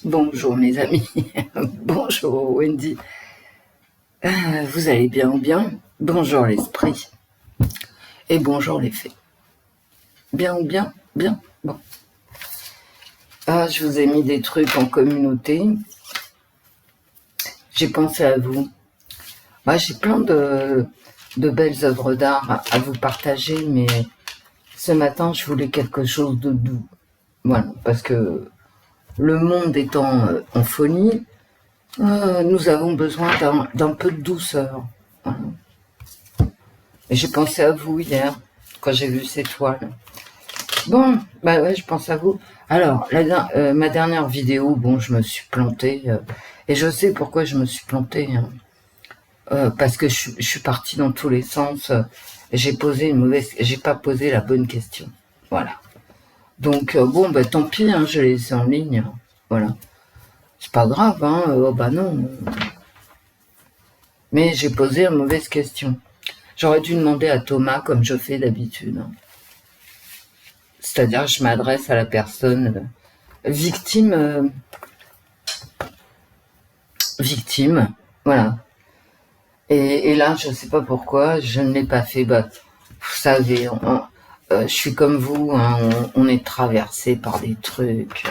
Bonjour mes amis, bonjour Wendy, vous allez bien ou bien? Bonjour l'esprit, et bonjour les faits. Bien ou bien? Bien, bon. Je vous ai mis des trucs en communauté, j'ai pensé à vous. J'ai plein de belles œuvres d'art à vous partager, mais ce matin je voulais quelque chose de doux. Voilà, parce que le monde étant en folie, nous avons besoin d'un peu de douceur. Voilà. Et j'ai pensé à vous hier, quand j'ai vu ces toiles. Bon, bah ouais, je pense à vous. Alors, ma dernière vidéo, bon, je me suis plantée. Et je sais pourquoi je me suis plantée. Hein. Parce que je suis partie dans tous les sens. J'ai pas posé la bonne question. Voilà. Donc, bon, bah tant pis, hein, je l'ai laissé en ligne. Hein. Voilà. C'est pas grave, hein. Oh bah non. Mais j'ai posé une mauvaise question. J'aurais dû demander à Thomas, comme je fais d'habitude. Hein. C'est-à-dire, je m'adresse à la personne victime, voilà. Et là, je ne sais pas pourquoi, je ne l'ai pas fait. Bah, vous savez, je suis comme vous, hein, on est traversé par des trucs.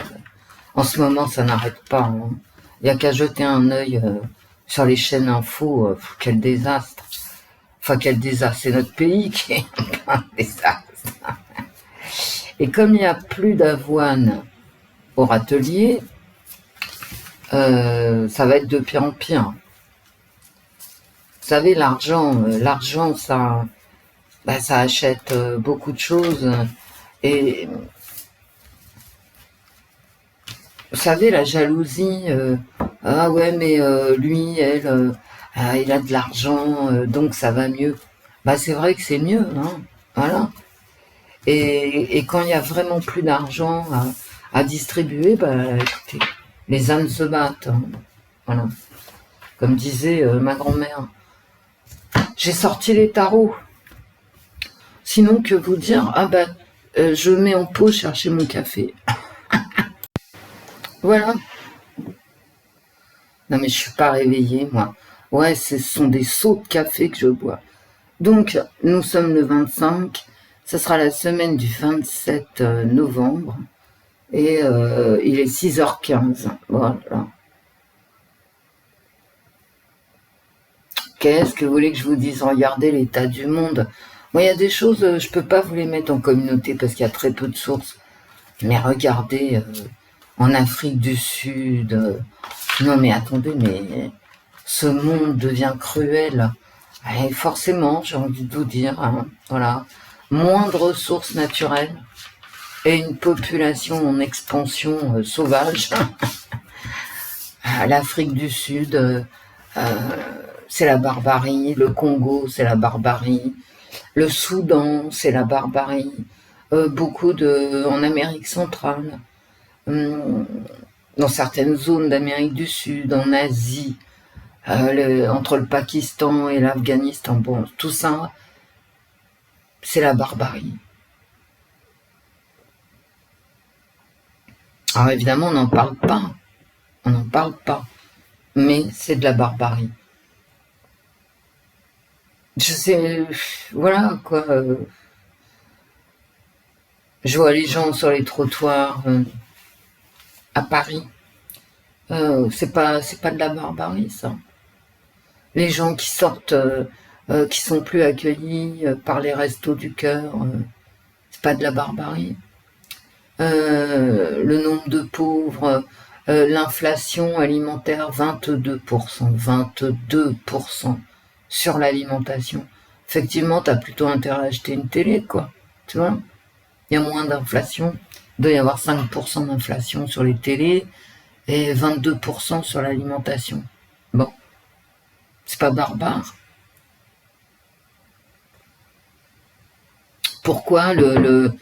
En ce moment, ça n'arrête pas. Hein. Il n'y a qu'à jeter un œil sur les chaînes info. Quel désastre. Enfin, quel désastre. C'est notre pays qui est un désastre. Et comme il n'y a plus d'avoine au râtelier, ça va être de pire en pire. Vous savez, l'argent, ça achète beaucoup de choses. Et vous savez, la jalousie, ah ouais, mais lui, elle, il a de l'argent, donc ça va mieux. Bah c'est vrai que c'est mieux, hein, voilà. Et quand il y a vraiment plus d'argent à distribuer, bah écoutez, les ânes se battent, hein, voilà. Comme disait ma grand-mère. J'ai sorti les tarots. Sinon, que vous dire? Je mets en pause chercher mon café. Voilà. Non, mais je suis pas réveillée, moi. Ouais, ce sont des seaux de café que je bois. Donc, nous sommes le 25. Ce sera la semaine du 27 novembre. Et il est 6h15. Voilà. Qu'est-ce que vous voulez que je vous dise? Regardez l'état du monde. Moi, il y a des choses, je peux pas vous les mettre en communauté parce qu'il y a très peu de sources. Mais regardez, en Afrique du Sud, non mais attendez, mais ce monde devient cruel. Et forcément, j'ai envie de vous dire, hein, voilà, moins de ressources naturelles et une population en expansion sauvage. L'Afrique du Sud, c'est la barbarie. Le Congo, c'est la barbarie. Le Soudan, c'est la barbarie. En Amérique centrale, dans certaines zones d'Amérique du Sud, en Asie, entre le Pakistan et l'Afghanistan, bon, tout ça, c'est la barbarie. Alors évidemment, on n'en parle pas, mais c'est de la barbarie. Je sais, voilà quoi. Je vois les gens sur les trottoirs à Paris. C'est pas de la barbarie, ça. Les gens qui sortent, qui sont plus accueillis par les restos du cœur, c'est pas de la barbarie. Le nombre de pauvres, l'inflation alimentaire, 22% sur l'alimentation. Effectivement, t'as plutôt intérêt à acheter une télé, quoi. Tu vois? Il y a moins d'inflation. Il doit y avoir 5% d'inflation sur les télés et 22% sur l'alimentation. Bon. C'est pas barbare. Pourquoi le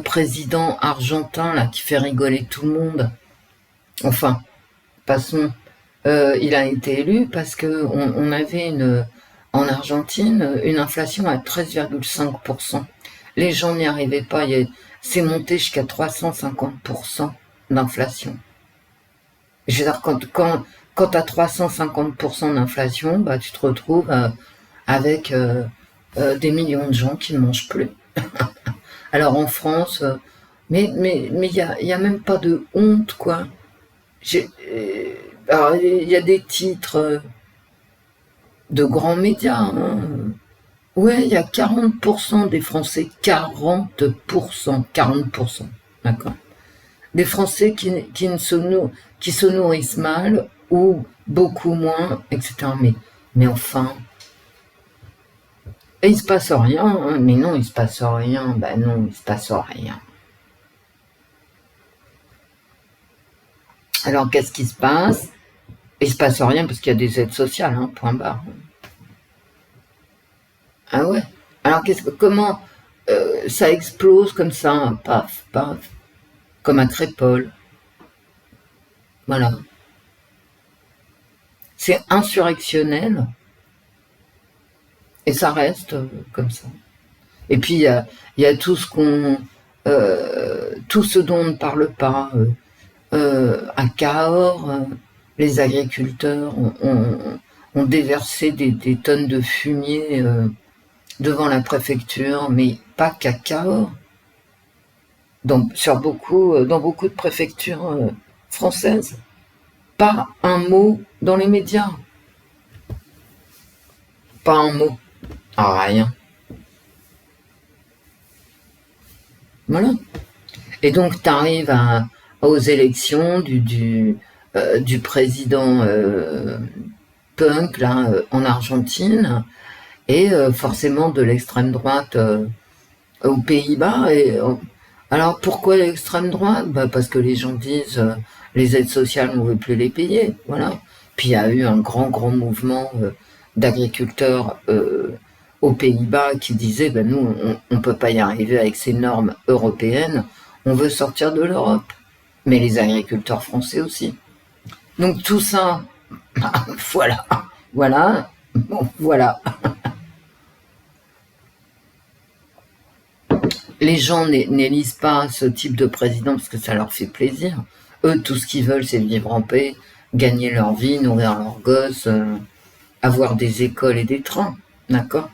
président argentin, là, qui fait rigoler tout le monde, enfin, passons, il a été élu parce que on avait en Argentine une inflation à 13,5%. Les gens n'y arrivaient pas, c'est monté jusqu'à 350% d'inflation. Je veux dire, quand tu as 350% d'inflation, bah, tu te retrouves avec des millions de gens qui ne mangent plus. Alors en France, mais y a même pas de honte, quoi. Alors, il y a des titres de grands médias, hein. Ouais, il y a 40% des Français, 40%, d'accord. Des Français qui se nourrissent mal ou beaucoup moins, etc. Mais enfin, et il se passe rien, hein. Mais non, il se passe rien. Ben non, il se passe rien. Alors qu'est-ce qui se passe? Il se passe rien parce qu'il y a des aides sociales, hein, point barre. Ah ouais. Alors comment ça explose comme ça, hein, paf, paf, comme un crépole. Voilà. C'est insurrectionnel et ça reste comme ça. Et puis il y a tout tout ce dont on ne parle pas. À Cahors, les agriculteurs ont déversé des tonnes de fumier devant la préfecture, mais pas qu'à Cahors. Donc, dans beaucoup de préfectures françaises, pas un mot dans les médias, pas un mot, rien. Voilà. Et donc, tu arrives aux élections du président punk là en Argentine et forcément de l'extrême droite aux Pays-Bas. Alors pourquoi l'extrême droite? Bah parce que les gens disent les aides sociales on veut plus les payer, voilà. Puis il y a eu un grand mouvement d'agriculteurs aux Pays-Bas qui disaient ben nous on peut pas y arriver avec ces normes européennes, on veut sortir de l'Europe. Mais les agriculteurs français aussi. Donc tout ça, voilà, voilà, bon, voilà. Les gens n'élisent pas ce type de président parce que ça leur fait plaisir. Eux, tout ce qu'ils veulent, c'est vivre en paix, gagner leur vie, nourrir leurs gosses, avoir des écoles et des trains, d'accord?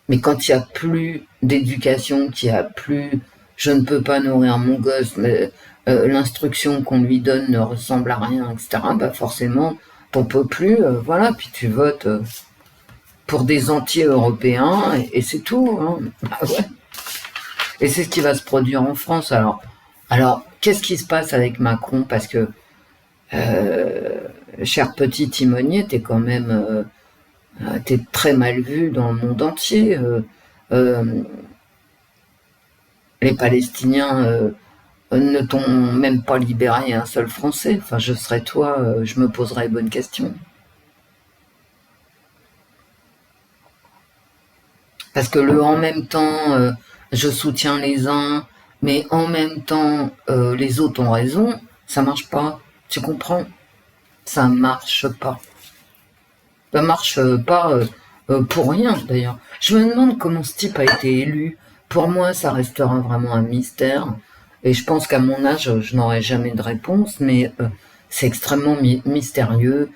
Mais quand il n'y a plus d'éducation, qu'il n'y a plus je ne peux pas nourrir mon gosse, mais l'instruction qu'on lui donne ne ressemble à rien, etc., bah forcément, t'en peux plus, voilà, puis tu votes pour des anti-européens, et c'est tout. Hein. Ah ouais. Et c'est ce qui va se produire en France. Alors qu'est-ce qui se passe avec Macron? Parce que, cher petit timonier, t'es quand même... t'es très mal vu dans le monde entier. Les Palestiniens ne t'ont même pas libéré un seul Français. Enfin, je serais toi, je me poserais les bonnes questions. Parce que le en même temps, je soutiens les uns, mais en même temps, les autres ont raison, ça marche pas. Tu comprends? Ça marche pas. Ça marche pas pour rien, d'ailleurs. Je me demande comment ce type a été élu. Pour moi, ça restera vraiment un mystère. Et je pense qu'à mon âge, je n'aurai jamais de réponse, mais c'est extrêmement mystérieux.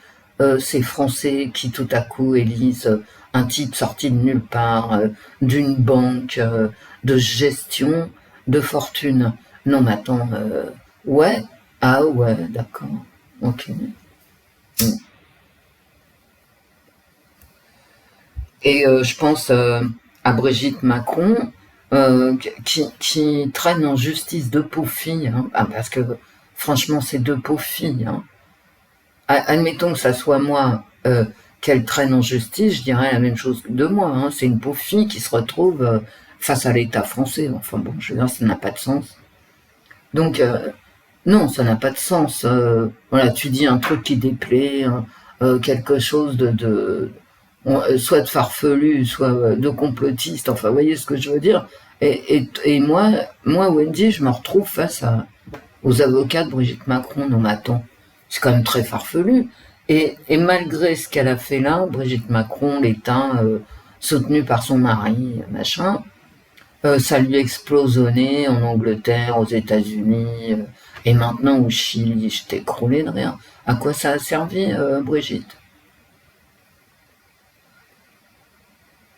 Ces Français qui tout à coup élisent un type sorti de nulle part, d'une banque, de gestion de fortune. Non, mais attends, ouais, ah ouais, d'accord, ok. Mm. Et je pense à Brigitte Macron, qui traîne en justice deux pauvres filles, hein, parce que franchement, c'est deux pauvres filles. Hein. Admettons que ça soit moi qu'elle traîne en justice, je dirais la même chose de moi. Hein. C'est une pauvre fille qui se retrouve face à l'État français. Enfin bon, je veux dire, ça n'a pas de sens. Donc, non, ça n'a pas de sens. Voilà, tu dis un truc qui déplaît, hein, quelque chose soit de farfelu, soit de complotiste, enfin, vous voyez ce que je veux dire. Et moi, Wendy, je me retrouve face aux avocats de Brigitte Macron. Non, mais attends, c'est quand même très farfelu. Et malgré ce qu'elle a fait là, Brigitte Macron, l'État, soutenu par son mari, machin, Ça lui explose au nez en Angleterre, aux États-Unis, et maintenant au Chili. J'étais écroulé de rire. À quoi ça a servi, Brigitte?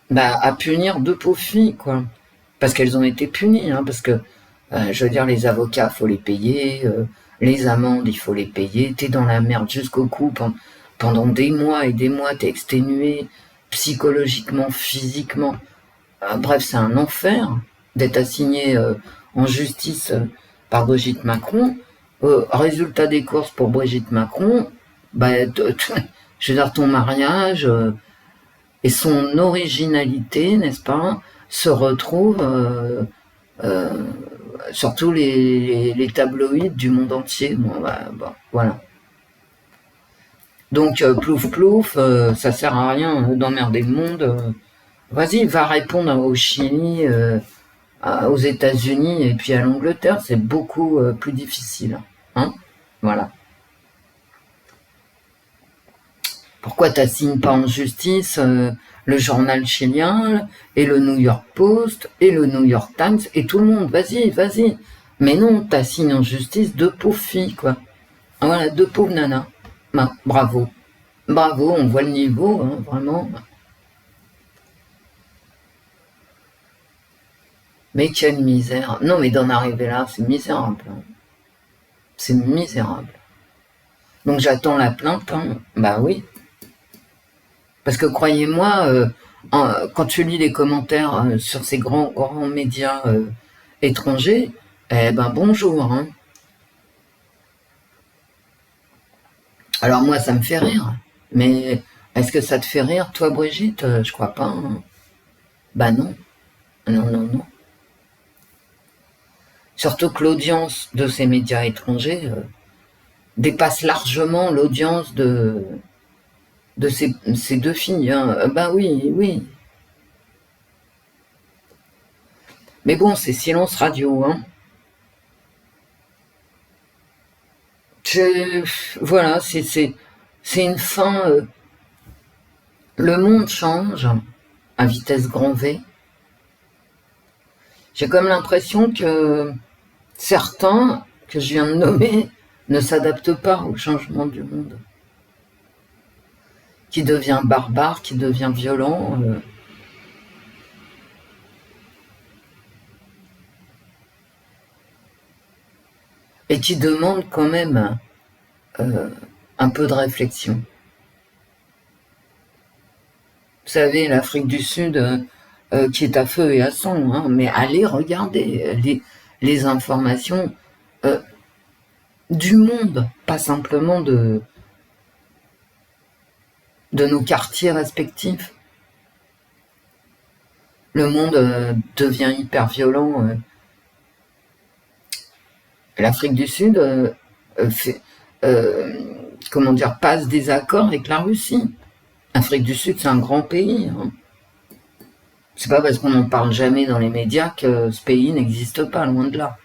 Bah, à punir deux pauvres filles, quoi. Parce qu'elles ont été punies, hein, parce que, je veux dire, les avocats, faut les payer, les amendes, il faut les payer. T'es dans la merde jusqu'au cou pendant des mois et des mois, t'es exténué psychologiquement, physiquement. Bref, c'est un enfer d'être assigné en justice par Brigitte Macron. Résultat des courses pour Brigitte Macron, bah, je veux dire, ton mariage et son originalité, n'est-ce pas, se retrouve euh, sur tous les tabloïds du monde entier. Bon, bah, voilà. Donc, plouf plouf, ça sert à rien d'emmerder le monde. Vas-y, va répondre au Chili, aux États-Unis et puis à l'Angleterre, c'est beaucoup plus difficile. Hein, voilà. Pourquoi t'assignes pas en justice le journal chilien et le New York Post et le New York Times et tout le monde? Vas-y, vas-y. Mais non, t'assignes en justice deux pauvres filles, quoi. Voilà, deux pauvres nanas. Bah, bravo. Bravo, on voit le niveau, hein, vraiment. Mais quelle misère. Non, mais d'en arriver là, c'est misérable. Hein. C'est misérable. Donc j'attends la plainte, hein. Bah oui. Parce que croyez-moi, quand tu lis les commentaires sur ces grands médias étrangers, eh ben bonjour. Hein. Alors moi, ça me fait rire. Mais est-ce que ça te fait rire, toi, Brigitte? Je crois pas. Hein. Bah non. Non, non, non. Surtout que l'audience de ces médias étrangers dépasse largement l'audience de ces deux filles. Hein. Bah oui, oui. Mais bon, c'est silence radio. Hein. Je, voilà, c'est une fin. Le monde change à vitesse grand V. J'ai comme l'impression que certains que je viens de nommer ne s'adaptent pas au changement du monde, qui devient barbare, qui devient violent. Et qui demande quand même euh, un peu de réflexion. Vous savez, l'Afrique du Sud, qui est à feu et à sang, hein, mais allez regarder les informations euh, du monde, pas simplement de nos quartiers respectifs. Le monde devient hyper violent. L'Afrique du Sud fait, comment dire, passe des accords avec la Russie. L'Afrique du Sud, c'est un grand pays. Hein. C'est pas parce qu'on n'en parle jamais dans les médias que ce pays n'existe pas, loin de là.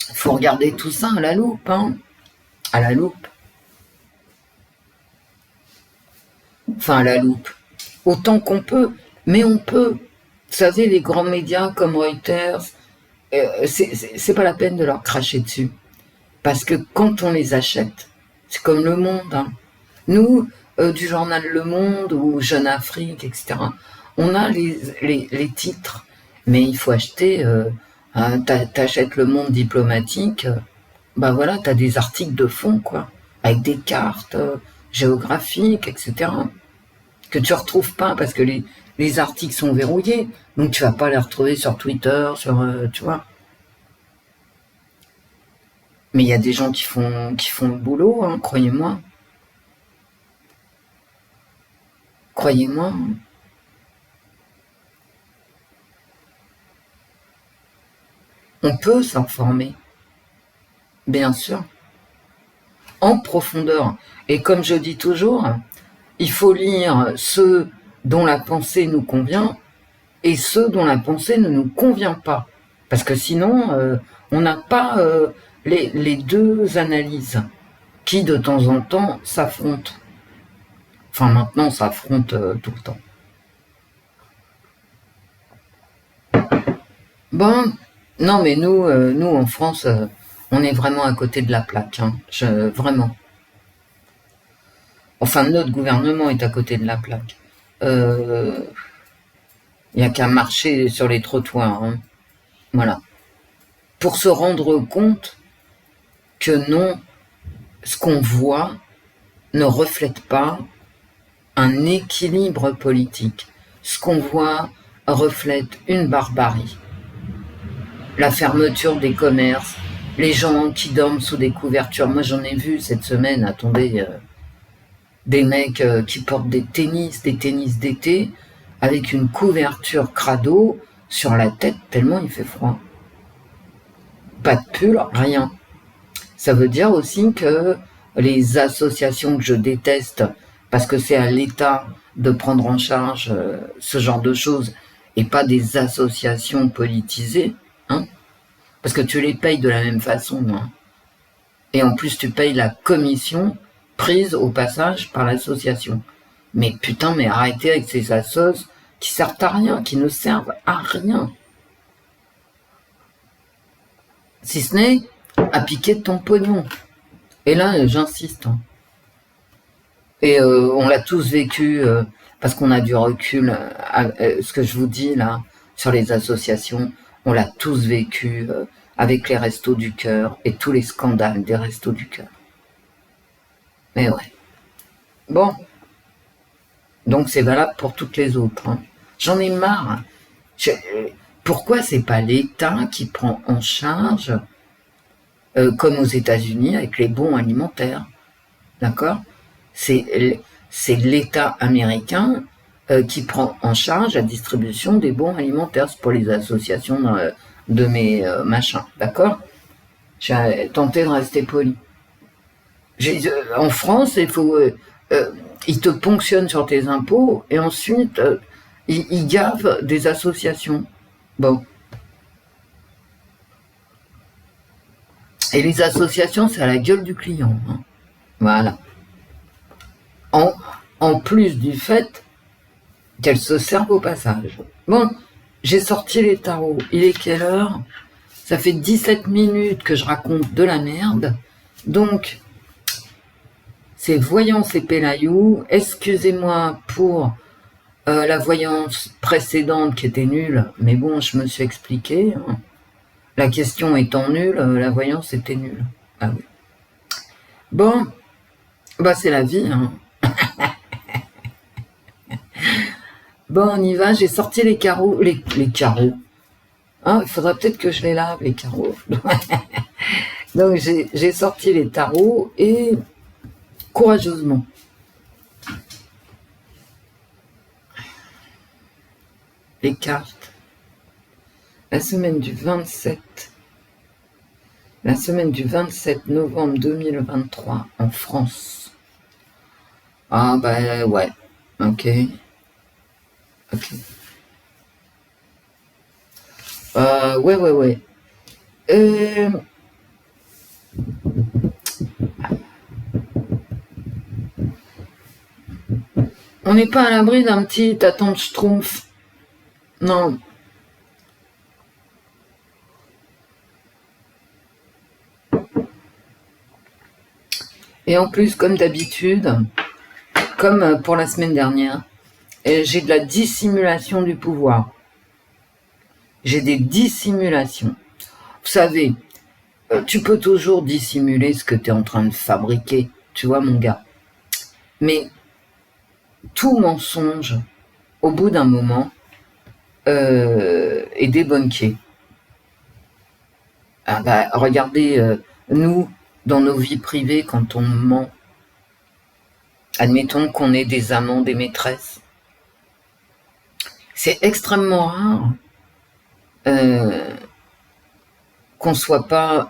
Il faut regarder tout ça à la loupe, hein. À la loupe. Enfin, à la loupe. Autant qu'on peut, mais on peut. Vous savez, les grands médias comme Reuters, c'est pas la peine de leur cracher dessus. Parce que quand on les achète, c'est comme Le Monde. Hein. Nous, du journal Le Monde ou Jeune Afrique, etc., on a les titres, mais il faut acheter, t'achètes Le Monde diplomatique, bah voilà, t'as des articles de fond, quoi, avec des cartes géographiques, etc., que tu retrouves pas parce que les articles sont verrouillés, donc tu vas pas les retrouver sur Twitter, sur, tu vois. Mais il y a des gens qui font le boulot, hein, croyez-moi. Croyez-moi. On peut s'informer, bien sûr, en profondeur. Et comme je dis toujours, il faut lire ceux dont la pensée nous convient et ceux dont la pensée ne nous convient pas. Parce que sinon, on n'a pas les deux analyses qui, de temps en temps, s'affrontent. Enfin, maintenant, on s'affronte tout le temps. Bon, non, mais nous en France, on est vraiment à côté de la plaque. Hein. Vraiment. Enfin, notre gouvernement est à côté de la plaque. Il n'y a qu'à marcher sur les trottoirs. Hein. Voilà. Pour se rendre compte que non, ce qu'on voit ne reflète pas un équilibre politique. Ce qu'on voit reflète une barbarie. La fermeture des commerces, les gens qui dorment sous des couvertures. Moi, j'en ai vu cette semaine, attendez, des mecs qui portent des tennis d'été, avec une couverture crado sur la tête, tellement il fait froid. Pas de pull, rien. Ça veut dire aussi que les associations que je déteste, parce que c'est à l'État de prendre en charge ce genre de choses, et pas des associations politisées, hein, parce que tu les payes de la même façon, hein, et en plus tu payes la commission prise au passage par l'association. Mais putain, mais arrêtez avec ces assos qui servent à rien, qui ne servent à rien. Si ce n'est à piquer de ton pognon. Et là, j'insiste. Hein. Et on l'a tous vécu, parce qu'on a du recul, ce que je vous dis là, sur les associations, on l'a tous vécu avec les Restos du Cœur et tous les scandales des Restos du Cœur. Mais ouais. Bon. Donc c'est valable pour toutes les autres. Hein. J'en ai marre. Pourquoi c'est pas l'État qui prend en charge, comme aux États-Unis avec les bons alimentaires, d'accord? C'est l'État américain qui prend en charge la distribution des bons alimentaires. C'est pour les associations de mes machins, d'accord? J'ai tenté de rester poli. En France, il faut, ils te ponctionnent sur tes impôts et ensuite ils gavent des associations. Bon. Et les associations, c'est à la gueule du client. Hein. Voilà. En plus du fait qu'elles se servent au passage. Bon, j'ai sorti les tarots. Il est quelle heure? Ça fait 17 minutes que je raconte de la merde. Donc, c'est voyance et Pélayou. Excusez-moi pour la voyance précédente qui était nulle, mais bon, je me suis expliqué. Hein. La question étant nulle, la voyance était nulle. Ah oui. Bon, bah c'est la vie. Hein. Bon, on y va. J'ai sorti les carreaux. Les carreaux. Hein, il faudra peut-être que je les lave, les carreaux. Donc, j'ai sorti les tarots et courageusement. Les cartes. La semaine du 27 novembre 2023 en France. Ah bah ouais, ok. Ouais. On n'est pas à l'abri d'un petit attente schtroumpf. Non. Et en plus, comme d'habitude, comme pour la semaine dernière, j'ai de la dissimulation du pouvoir. J'ai des dissimulations. Vous savez, tu peux toujours dissimuler ce que tu es en train de fabriquer, tu vois mon gars. Mais tout mensonge, au bout d'un moment, est débunké. Ah bah, regardez, nous, dans nos vies privées, quand on ment, admettons qu'on ait des amants, des maîtresses, c'est extrêmement rare qu'on soit pas...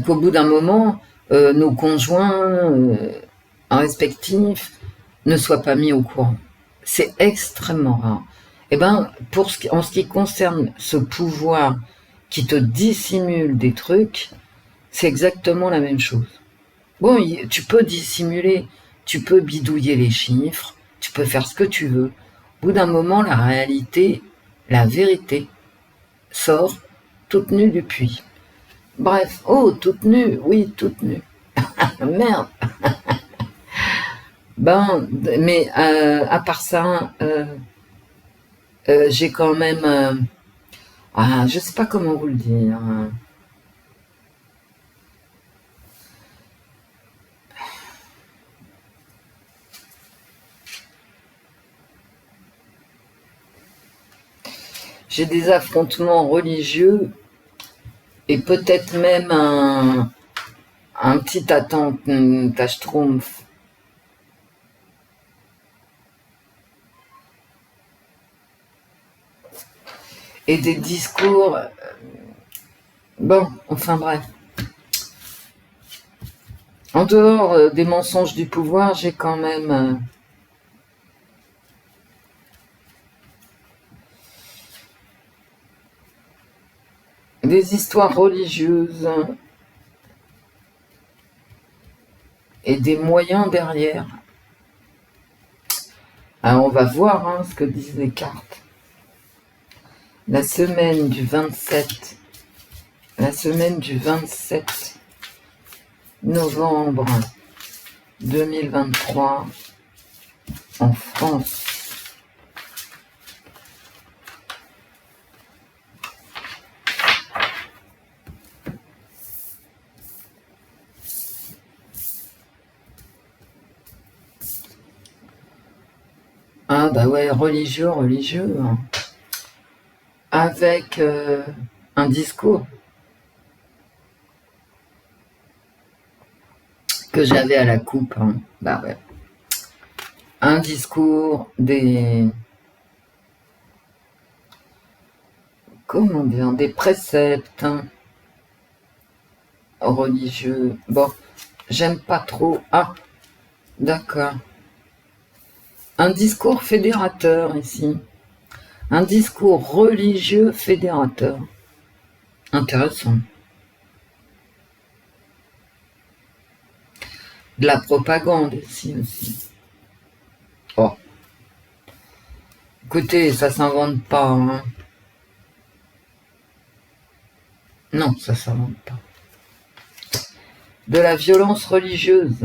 qu'au bout d'un moment, nos conjoints respectifs ne soient pas mis au courant. C'est extrêmement rare. Eh ben, en ce qui concerne ce pouvoir qui te dissimule des trucs, c'est exactement la même chose. Bon, tu peux dissimuler, tu peux bidouiller les chiffres, tu peux faire ce que tu veux. Au bout d'un moment, la réalité, la vérité, sort toute nue du puits. Bref, oh, toute nue, oui, toute nue. Merde. Ben, mais à part ça, j'ai quand même... je sais pas comment vous le dire. J'ai des affrontements religieux et peut-être même un petit attentat-schtroumpf. Et des discours... Bon, enfin bref. En dehors des mensonges du pouvoir, j'ai quand même... des histoires religieuses et des moyens derrière. Alors on va voir ce que disent les cartes. La semaine du 27 novembre 2023 en France. Ah bah ouais, religieux. Avec un discours que j'avais à la coupe. Bah ouais. Un discours des... Comment dire? Des préceptes religieux. Bon, j'aime pas trop. Ah, d'accord. Un discours fédérateur ici. Un discours religieux fédérateur. Intéressant. De la propagande ici aussi. Oh. Écoutez, ça s'invente pas. Non, ça s'invente pas. De la violence religieuse.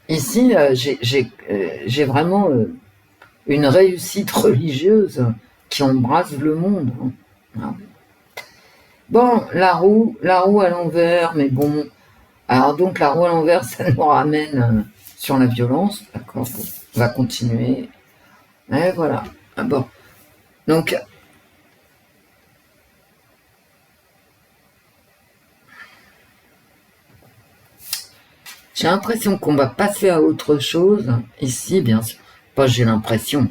Ici, j'ai vraiment une réussite religieuse qui embrasse le monde. Bon, la roue à l'envers, mais bon. Alors donc la roue à l'envers, ça nous ramène sur la violence, d'accord. On va continuer. Et voilà. Bon. Donc, j'ai l'impression qu'on va passer à autre chose. Ici, bien sûr. Pas j'ai l'impression.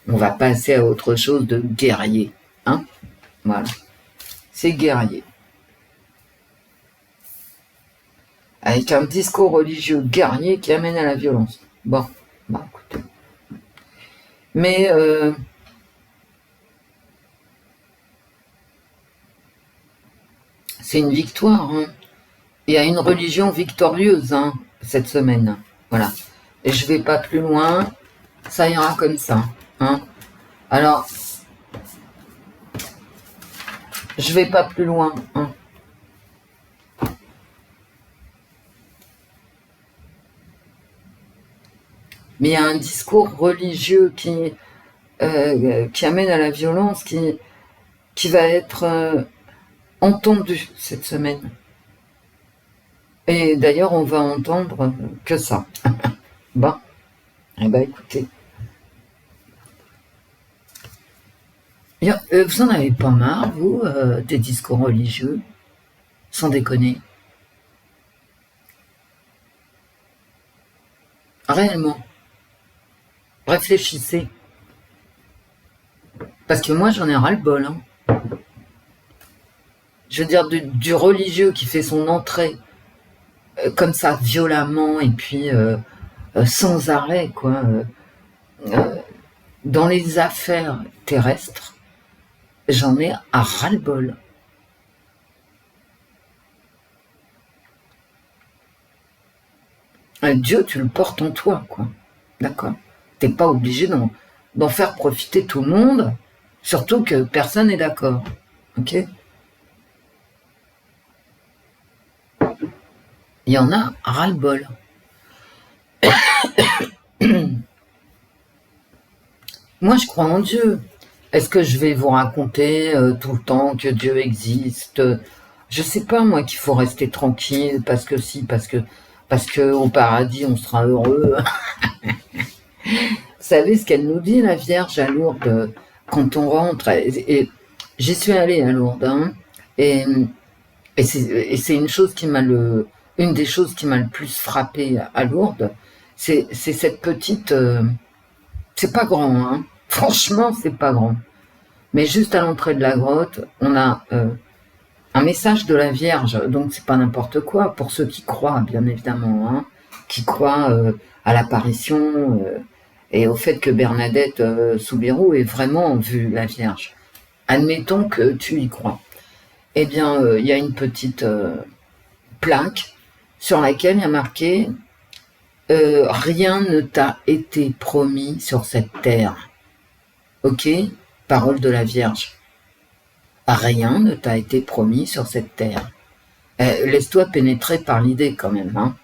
On va passer à autre chose de guerrier. Hein? Voilà. C'est guerrier. Avec un discours religieux guerrier qui amène à la violence. Bon, bah écoutez. Mais c'est une victoire. Il y a une religion victorieuse cette semaine. Voilà. Et je vais pas plus loin. Ça ira comme ça. Alors, je vais pas plus loin. Mais il y a un discours religieux qui amène à la violence, qui va être entendu cette semaine. Et d'ailleurs, on va entendre que ça. Bon, eh ben écoutez. Vous en avez pas marre, vous, des discours religieux? Sans déconner. Réellement. Réfléchissez. Parce que moi, j'en ai ras-le-bol. Je veux dire, du religieux qui fait son entrée comme ça, violemment, et puis sans arrêt, quoi. Euh, dans les affaires terrestres, j'en ai à ras-le-bol. Dieu, tu le portes en toi, quoi. D'accord? T'es pas obligé d'en faire profiter tout le monde, surtout que personne n'est d'accord. Ok? Il y en a ras-le-bol. Moi, je crois en Dieu. Est-ce que je vais vous raconter tout le temps que Dieu existe? Je sais pas, moi, qu'il faut rester tranquille parce que si, parce que au paradis, on sera heureux. Vous savez ce qu'elle nous dit, la Vierge à Lourdes, quand on rentre? Et j'y suis allée à Lourdes, hein, et c'est une des choses qui m'a le plus frappée à Lourdes, c'est cette petite, c'est pas grand, hein. Franchement, c'est pas grand. Mais juste à l'entrée de la grotte, on a un message de la Vierge, donc c'est pas n'importe quoi, pour ceux qui croient, bien évidemment, hein, qui croient à l'apparition et au fait que Bernadette Soubirous ait vraiment vu la Vierge. Admettons que tu y crois. Eh bien, il y a une petite plaque sur laquelle il y a marqué rien ne t'a été promis sur cette terre. Ok? Parole de la Vierge. Rien ne t'a été promis sur cette terre. Laisse-toi pénétrer par l'idée quand même. Hein.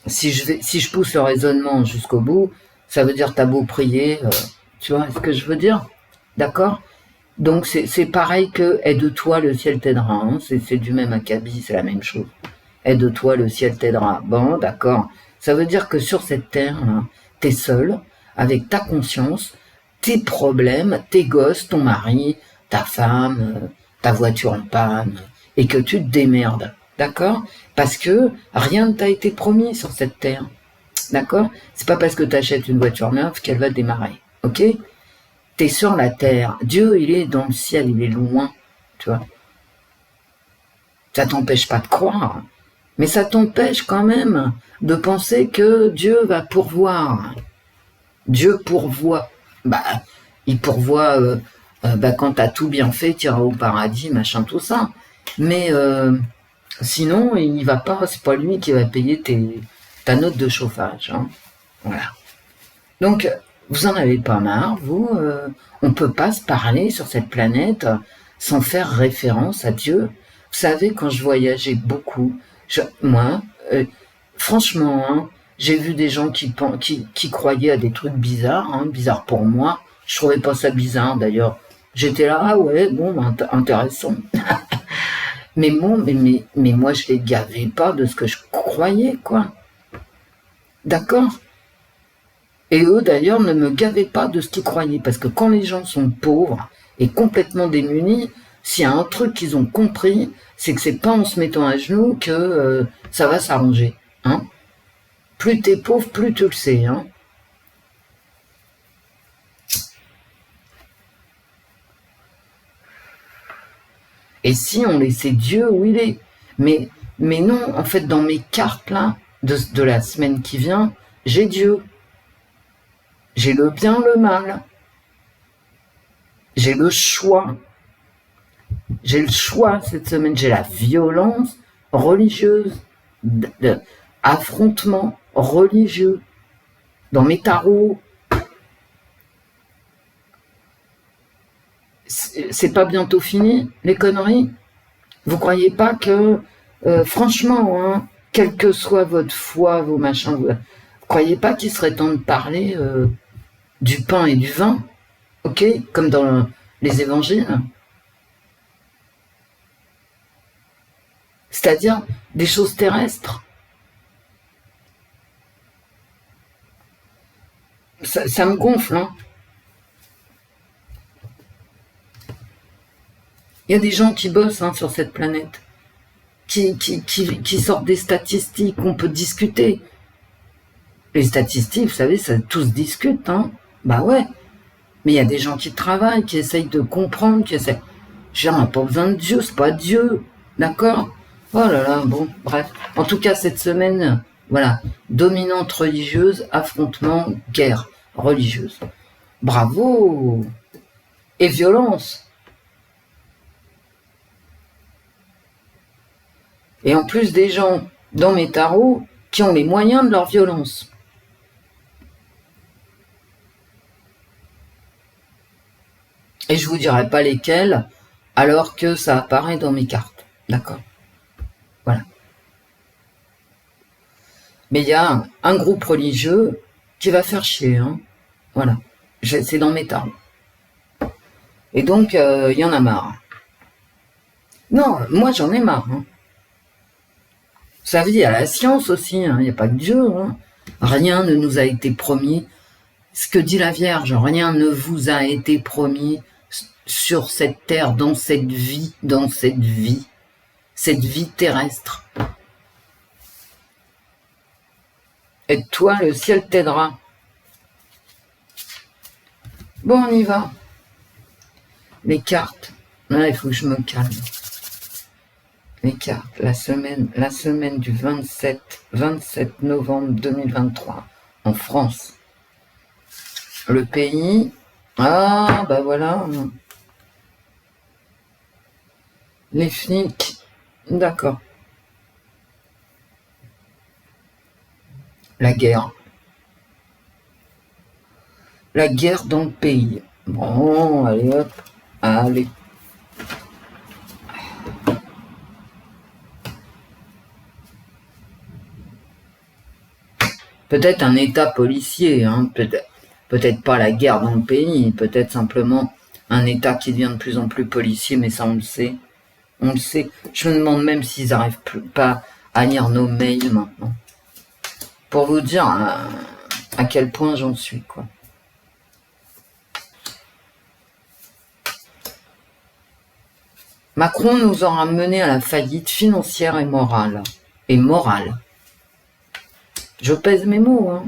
Si je pousse le raisonnement jusqu'au bout, ça veut dire t'as beau prier, tu vois ce que je veux dire? D'accord? Donc c'est pareil que aide-toi, le ciel t'aidera. Hein. C'est du même acabit, c'est la même chose. Aide-toi, le ciel t'aidera. Bon, d'accord. Ça veut dire que sur cette terre, hein, t'es seul, avec ta conscience, tes problèmes, tes gosses, ton mari, ta femme, ta voiture en panne, et que tu te démerdes. D'accord? Parce que rien ne t'a été promis sur cette terre. D'accord? C'est pas parce que tu achètes une voiture neuve qu'elle va démarrer. Ok? T'es sur la terre. Dieu, il est dans le ciel, il est loin. Tu vois? Ça t'empêche pas de croire. Mais ça t'empêche quand même de penser que Dieu va pourvoir. Dieu pourvoit. Bah, il pourvoit quand t'as tout bien fait, t'iras au paradis, machin, tout ça. Mais sinon, il va pas, c'est pas lui qui va payer ta note de chauffage. Hein. Voilà. Donc, vous en avez pas marre, vous. On peut pas se parler sur cette planète sans faire référence à Dieu. Vous savez, quand je voyageais beaucoup, moi, franchement, hein, j'ai vu des gens qui croyaient à des trucs bizarres, hein, bizarres pour moi. Je trouvais pas ça bizarre d'ailleurs. J'étais là, ah ouais, bon, intéressant. mais bon, mais moi je les gavais pas de ce que je croyais, quoi. D'accord? Et eux d'ailleurs ne me gavaient pas de ce qu'ils croyaient, parce que quand les gens sont pauvres et complètement démunis, s'il y a un truc qu'ils ont compris, c'est que c'est pas en se mettant à genoux que ça va s'arranger. Hein? Plus t'es pauvre, plus tu le sais. Hein? Et si on laissait Dieu où il est? Mais non, en fait, dans mes cartes là, de la semaine qui vient, j'ai Dieu. J'ai le bien, le mal. J'ai le choix. J'ai le choix cette semaine. J'ai la violence religieuse, affrontement religieux dans mes tarots. C'est pas bientôt fini, les conneries? Vous croyez pas que, franchement, hein, quelle que soit votre foi, vos machins, vous croyez pas qu'il serait temps de parler du pain et du vin, ok, comme dans les évangiles? C'est-à-dire des choses terrestres. Ça me gonfle, hein. Il y a des gens qui bossent hein, sur cette planète, qui sortent des statistiques, on peut discuter. Les statistiques, vous savez, ça tous discutent, hein. Bah ouais. Mais il y a des gens qui travaillent, qui essayent de comprendre, qui essayent. On n'a pas besoin de Dieu, c'est pas Dieu. D'accord? Oh là là, bon, bref. En tout cas, cette semaine, Voilà, dominante religieuse, affrontement, guerre religieuse. Bravo! Et violence. Et en plus des gens dans mes tarots qui ont les moyens de leur violence. Et je vous dirai pas lesquels, alors que ça apparaît dans mes cartes. D'accord? Voilà. Mais il y a un groupe religieux qui va faire chier. Hein. Voilà. C'est dans mes tarots. Et donc, il y en a marre. Non, moi j'en ai marre. Hein. Ça veut dire à la science aussi, il n'y a pas que Dieu. Hein. Rien ne nous a été promis. Ce que dit la Vierge, rien ne vous a été promis sur cette terre, dans cette vie terrestre. Et toi, le ciel t'aidera. Bon, on y va. Les cartes. Là, il faut que je me calme. Les cartes, la semaine du 27 novembre 2023, en France. Le pays, ah, bah voilà. Les flics, d'accord. La guerre. La guerre dans le pays. Bon, allez hop, allez. Peut-être un état policier, hein, peut-être pas la guerre dans le pays, peut-être simplement un état qui devient de plus en plus policier, mais ça on le sait. On le sait. Je me demande même s'ils n'arrivent pas à lire nos mails maintenant. Pour vous dire à quel point j'en suis, quoi. Macron nous aura mené à la faillite financière et morale. Je pèse mes mots, hein.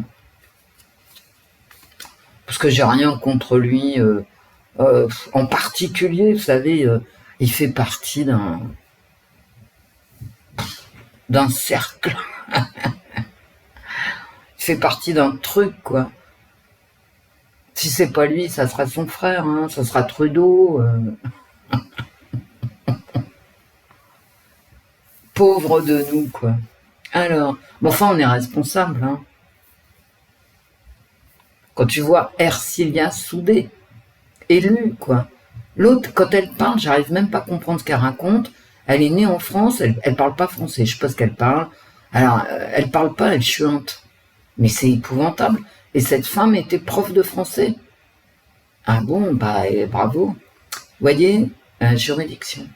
Parce que j'ai rien contre lui. En particulier, vous savez, il fait partie d'un cercle. Il fait partie d'un truc, quoi. Si c'est pas lui, ça sera son frère, hein, ça sera Trudeau. Pauvre de nous, quoi. Alors, bon, enfin, on est responsable, hein. Quand tu vois Ercilia Soudé, élue, quoi. L'autre, quand elle parle, j'arrive même pas à comprendre ce qu'elle raconte. Elle est née en France, elle parle pas français, je sais pas ce qu'elle parle. Alors, elle parle pas, elle chante. Mais c'est épouvantable. Et cette femme était prof de français. Ah bon, bah, bravo. Vous voyez, juridiction.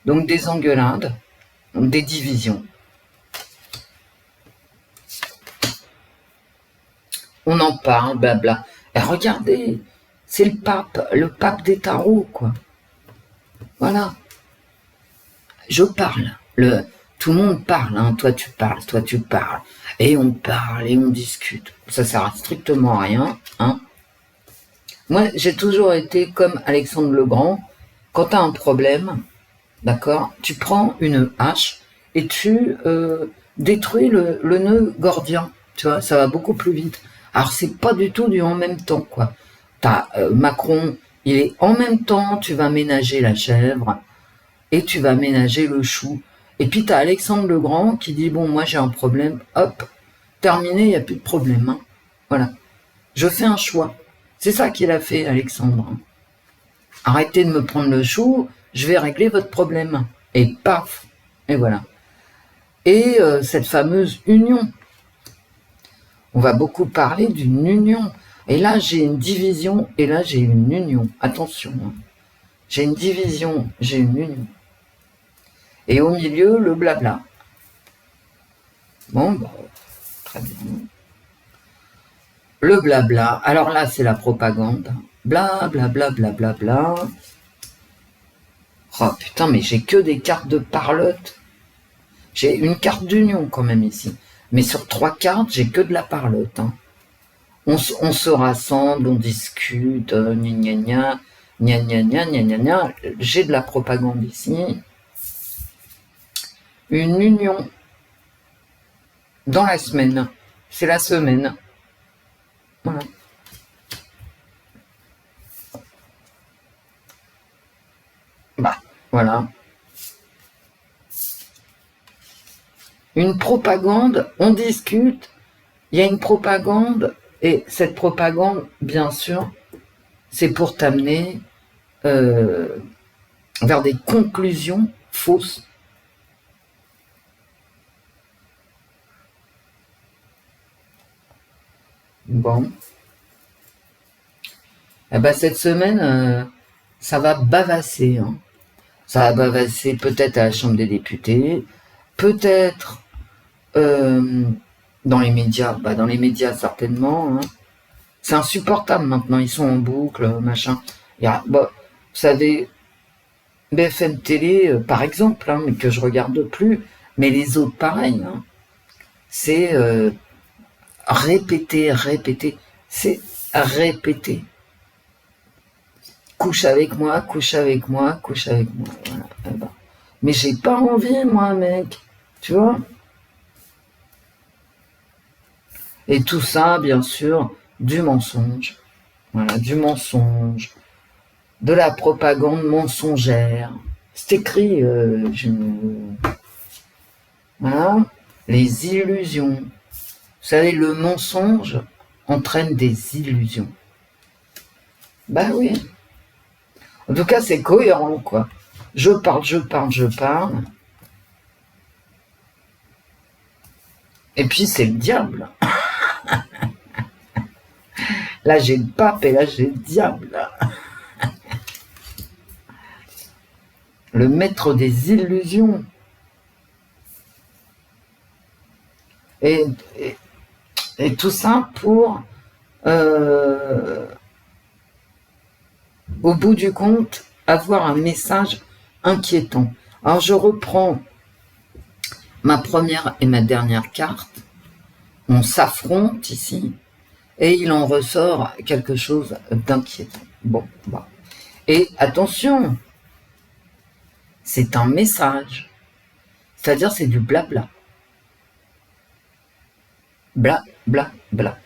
Donc des engueulades, des divisions. On en parle, blabla. Et regardez, c'est le pape des tarots, quoi. Voilà. Je parle. Tout le monde parle, hein. Toi tu parles. Et on parle, et on discute. Ça sert à strictement à rien, hein. Moi, j'ai toujours été comme Alexandre le Grand. Quand tu as un problème, d'accord, tu prends une hache et tu détruis le nœud gordien. Tu vois, ça va beaucoup plus vite. Alors, c'est pas du tout du en même temps, quoi. T'as Macron, il est en même temps, tu vas ménager la chèvre et tu vas ménager le chou. Et puis, t'as Alexandre le Grand qui dit, bon, moi, j'ai un problème, hop, terminé, il n'y a plus de problème. Hein. Voilà. Je fais un choix. C'est ça qu'il a fait, Alexandre. Arrêtez de me prendre le chou, je vais régler votre problème. Et paf, et voilà. Et cette fameuse union. On va beaucoup parler d'une union. Et là, j'ai une division, et là, j'ai une union. Attention. Hein. J'ai une division, j'ai une union. Et au milieu, le blabla. Bon, bah, très bien. Le blabla. Alors là, c'est la propagande. Bla, bla, bla, bla, bla, bla. Oh putain, mais j'ai que des cartes de parlotte. J'ai une carte d'union quand même ici. Mais sur 3 cartes, j'ai que de la parlotte. Hein. On se rassemble, on discute, gna gna gna, gna gna gna gna gna. J'ai de la propagande ici. Une union. dans la semaine. C'est la semaine. Voilà. Bah, voilà. Une propagande, on discute, il y a une propagande, et cette propagande, bien sûr, c'est pour t'amener vers des conclusions fausses. Bon. Eh ben, cette semaine, ça va bavasser. Hein. Ça va bavasser peut-être à la Chambre des députés, peut-être dans les médias. Bah, dans les médias, certainement. Hein. C'est insupportable maintenant, ils sont en boucle, machin. Bah, vous savez, BFM Télé, par exemple, hein, mais que je regarde plus, mais les autres pareil. Hein. C'est répéter, c'est répéter. Couche avec moi, couche avec moi, couche avec moi. Voilà. Eh ben. Mais j'ai pas envie, moi, mec. Tu vois? Et tout ça, bien sûr, du mensonge. Voilà, du mensonge. De la propagande mensongère. C'est écrit, voilà. Les illusions. Vous savez, le mensonge entraîne des illusions. Bah oui. En tout cas, c'est cohérent, quoi. Je parle. Et puis, c'est le diable. Là, j'ai le pape et là, j'ai le diable. Le maître des illusions. Et tout ça pour, au bout du compte, avoir un message inquiétant. Alors, je reprends ma première et ma dernière carte. On s'affronte ici et il en ressort quelque chose d'inquiétant. Bon, bah. Et attention, c'est un message. C'est-à-dire, c'est du blabla. Bla, bla, bla.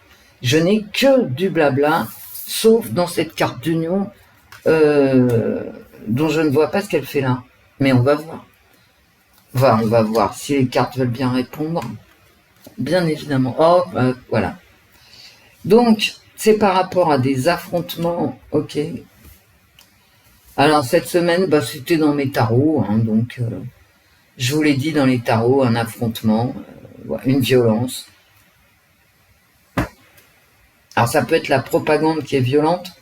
Je n'ai que du blabla, sauf dans cette carte d'union dont je ne vois pas ce qu'elle fait là. Mais on va voir. On va voir si les cartes veulent bien répondre. Bien évidemment. Oh, voilà. Donc, c'est par rapport à des affrontements, ok. Alors, cette semaine, bah, c'était dans mes tarots, hein, donc je vous l'ai dit dans les tarots, un affrontement, une violence. Alors, ça peut être la propagande qui est violente,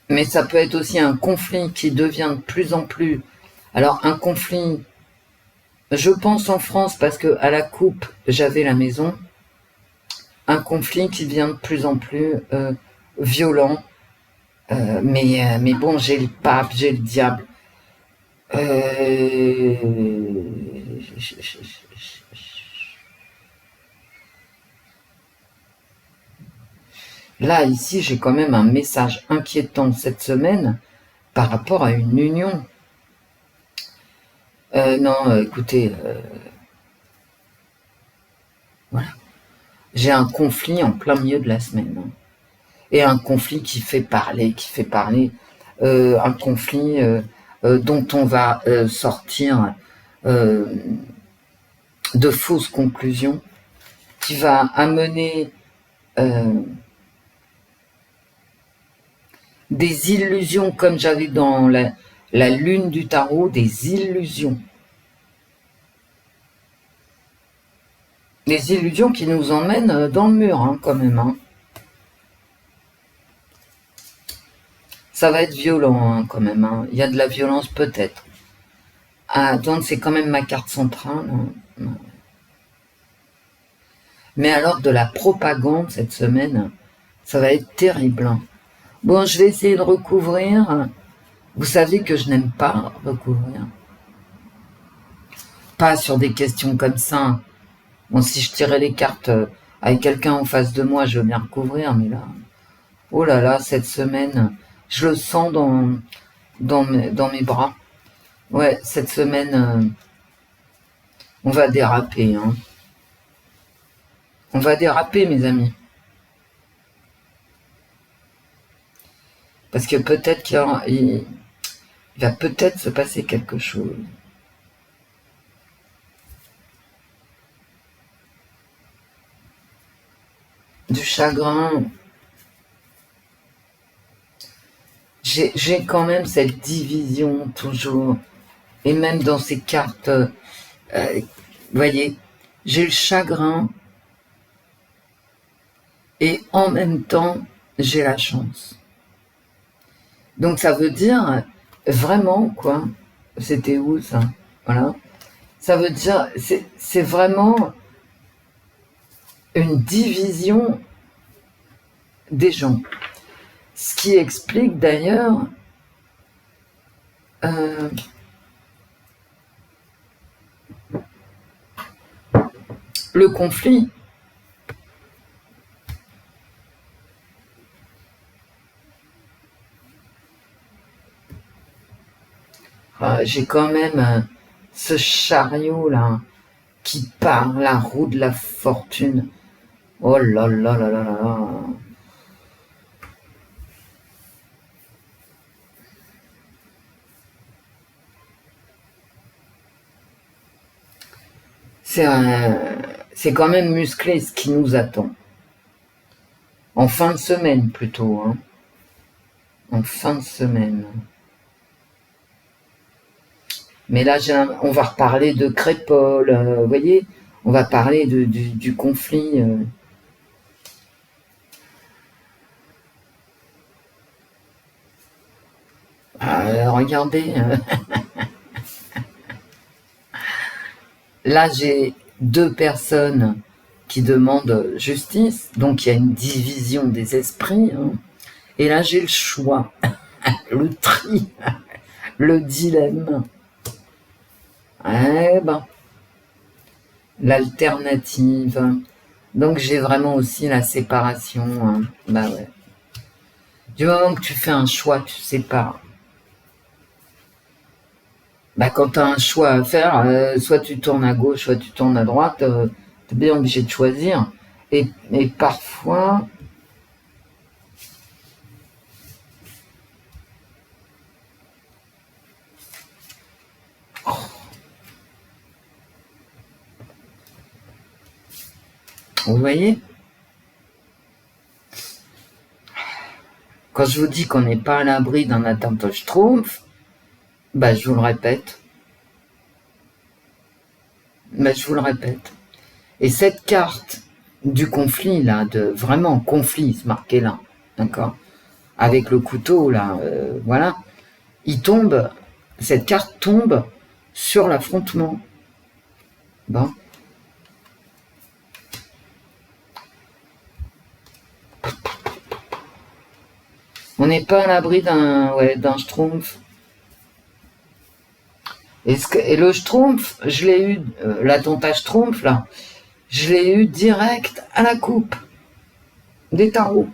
mais ça peut être aussi un conflit qui devient de plus en plus... Alors, un conflit, je pense en France, parce que à la coupe, j'avais la maison, un conflit qui devient de plus en plus violent, mais bon, j'ai le pape, j'ai le diable. Là, ici, j'ai quand même un message inquiétant cette semaine par rapport à une union. Non, écoutez, voilà. J'ai un conflit en plein milieu de la semaine. Hein. Et un conflit qui fait parler, un conflit dont on va sortir de fausses conclusions, qui va amener des illusions, comme j'avais dans la lune du tarot, des illusions. Des illusions qui nous emmènent dans le mur, hein, quand même. Hein. Ça va être violent, hein, quand même. Hein. Il y a de la violence, peut-être. Ah, donc c'est quand même ma carte centrale. Hein. Mais alors, de la propagande cette semaine, ça va être terrible. Hein. Bon, je vais essayer de recouvrir. Vous savez que je n'aime pas recouvrir. Pas sur des questions comme ça. Bon, si je tirais les cartes avec quelqu'un en face de moi, je veux bien recouvrir, mais là... Oh là là, cette semaine, je le sens dans mes bras. Ouais, cette semaine, On va déraper, hein. On va déraper, mes amis. Parce que peut-être il va peut-être se passer quelque chose. Du chagrin. J'ai quand même cette division toujours. Et même dans ces cartes, vous voyez, j'ai le chagrin et en même temps, j'ai la chance. Donc ça veut dire vraiment quoi. C'était où ça? Voilà. Ça veut dire c'est vraiment une division des gens. Ce qui explique d'ailleurs euh, le conflit. J'ai quand même ce chariot là qui part, la roue de la fortune. Oh là là là là là. C'est quand même musclé ce qui nous attend. En fin de semaine plutôt, hein. En fin de semaine. Mais là, on va reparler de Crépole, vous voyez, on va parler du conflit. Regardez, là j'ai deux personnes qui demandent justice, donc il y a une division des esprits. Hein. Et là j'ai le choix, le tri, le dilemme. Eh ben, l'alternative. Donc j'ai vraiment aussi la séparation. Hein. Bah ouais. Du moment que tu fais un choix, tu sépares. Bah quand tu as un choix à faire, soit tu tournes à gauche, soit tu tournes à droite, tu es bien obligé de choisir. Et parfois, vous voyez, quand je vous dis qu'on n'est pas à l'abri d'un attentat Schtroumpf, bah je vous le répète. Bah je vous le répète. Et cette carte du conflit, là, de vraiment conflit, c'est marqué là, d'accord, avec le couteau, là, voilà, il tombe, cette carte tombe sur l'affrontement. Bon. On n'est pas à l'abri d'un Schtroumpf. Et le Schtroumpf, je l'ai eu, l'attentat Schtroumpf, là, je l'ai eu direct à la coupe des tarots.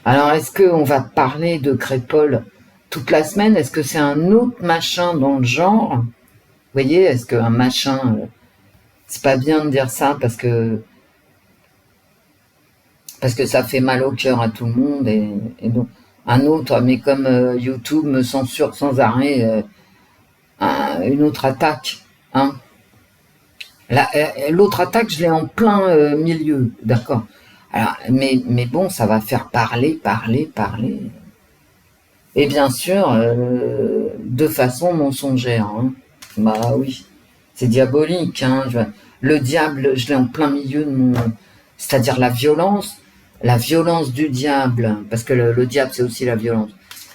Alors, est-ce qu'on va parler de Crépole toute la semaine? Est-ce que c'est un autre machin dans le genre? Vous voyez, est-ce qu'un machin... c'est pas bien de dire ça parce que ça fait mal au cœur à tout le monde et donc un autre, mais comme YouTube me censure sans arrêt une autre attaque, hein. L'autre attaque, je l'ai en plein milieu, d'accord. Alors, mais bon, ça va faire parler, parler, parler. Et bien sûr, de façon mensongère. Hein. Bah oui, c'est diabolique. Hein. Le diable, je l'ai en plein milieu de mon... C'est-à-dire la violence du diable, parce que le diable, c'est aussi la violence.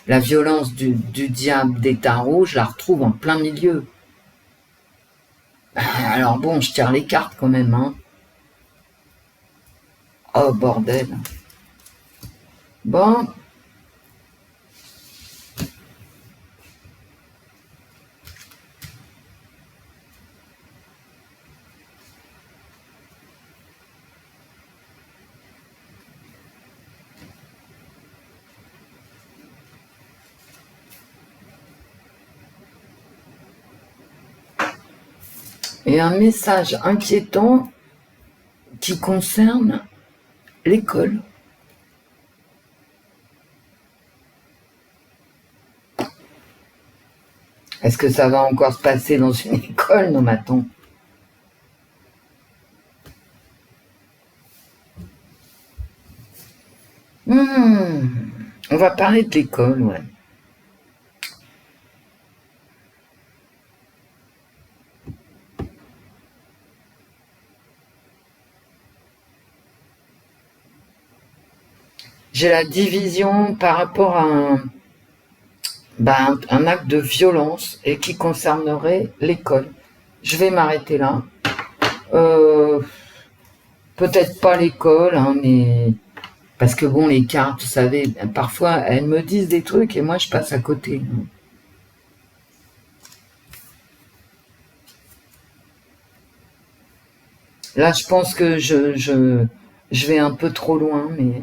La violence du diable des tarots, je la retrouve en plein milieu. Alors bon, je tire les cartes quand même. Hein. Oh bordel. Bon, Et un message inquiétant qui concerne l'école. Est-ce que ça va encore se passer dans une école? Non, mais attends. On va parler de l'école, ouais. J'ai la division par rapport à un acte de violence et qui concernerait l'école. Je vais m'arrêter là. Peut-être pas l'école, hein, mais parce que bon, les cartes, vous savez, parfois elles me disent des trucs et moi je passe à côté. Là, je pense que je vais un peu trop loin, mais